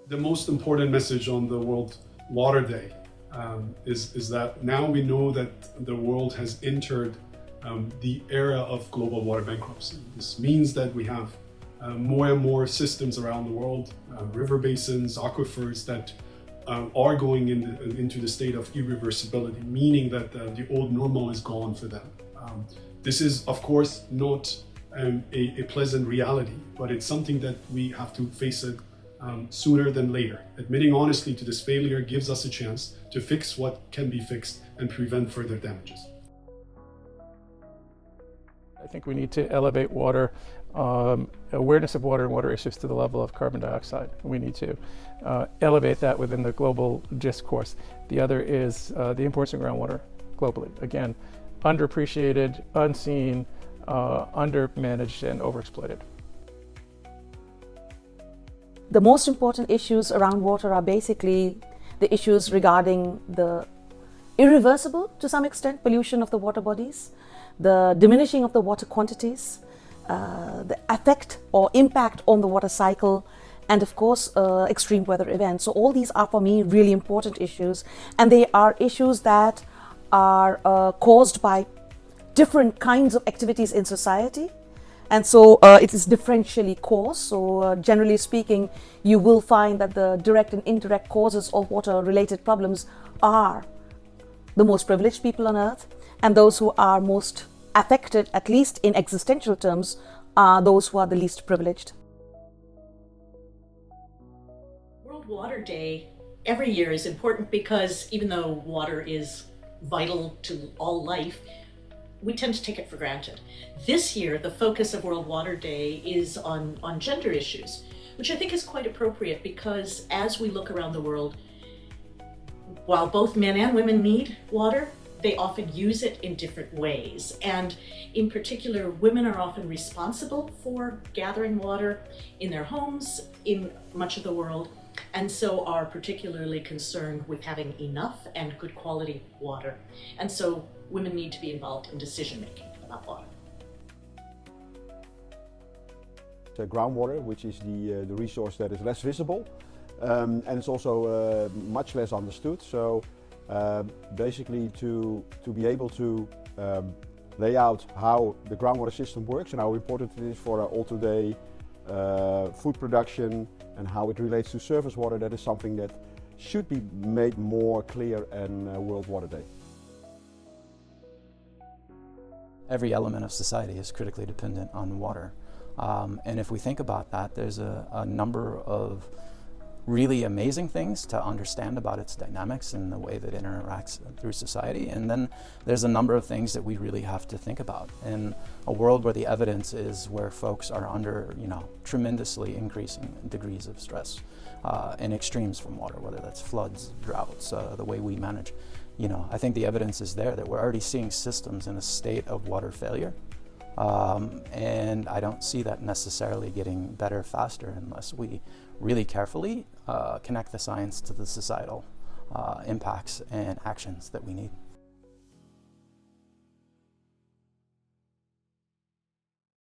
The most important message on the World Water Day is that now we know that the world has entered the era of global water bankruptcy. This means that we have more and more systems around the world, river basins, aquifers that are going into the state of irreversibility, meaning that the old normal is gone for them. This is, of course, not a pleasant reality, but it's something that we have to face it sooner than later. Admitting honestly to this failure gives us a chance to fix what can be fixed and prevent further damages. I think we need to elevate water, awareness of water and water issues to the level of carbon dioxide. We need to elevate that within the global discourse. The other is the importance of groundwater globally. Again, underappreciated, unseen, undermanaged, and overexploited. The most important issues around water are basically the issues regarding the irreversible, to some extent, pollution of the water bodies, the diminishing of the water quantities, the effect or impact on the water cycle, and of course, extreme weather events. So all these are for me really important issues, and they are issues that are caused by different kinds of activities in society. And so it is differentially caused. So generally speaking, you will find that the direct and indirect causes of water-related problems are the most privileged people on earth, and those who are most affected, at least in existential terms, are those who are the least privileged. World Water Day every year is important because even though water is vital to all life, we tend to take it for granted. This year, the focus of World Water Day is on gender issues, which I think is quite appropriate because as we look around the world, while both men and women need water, they often use it in different ways. And in particular, women are often responsible for gathering water in their homes in much of the world, and so are particularly concerned with having enough and good quality water. And so women need to be involved in decision-making about water. Groundwater, which is the resource that is less visible, and it's also much less understood. So basically to be able to lay out how the groundwater system works and how important it is for all today food production and how it relates to surface water, that is something that should be made more clear in World Water Day. Every element of society is critically dependent on water. And if we think about that, there's a number of really amazing things to understand about its dynamics and the way that it interacts through society. And then there's a number of things that we really have to think about. In a world where the evidence is where folks are under, tremendously increasing degrees of stress and extremes from water, whether that's floods, droughts, the way we manage, I think the evidence is there that we're already seeing systems in a state of water failure. And I don't see that necessarily getting better faster unless we really carefully connect the science to the societal impacts and actions that we need.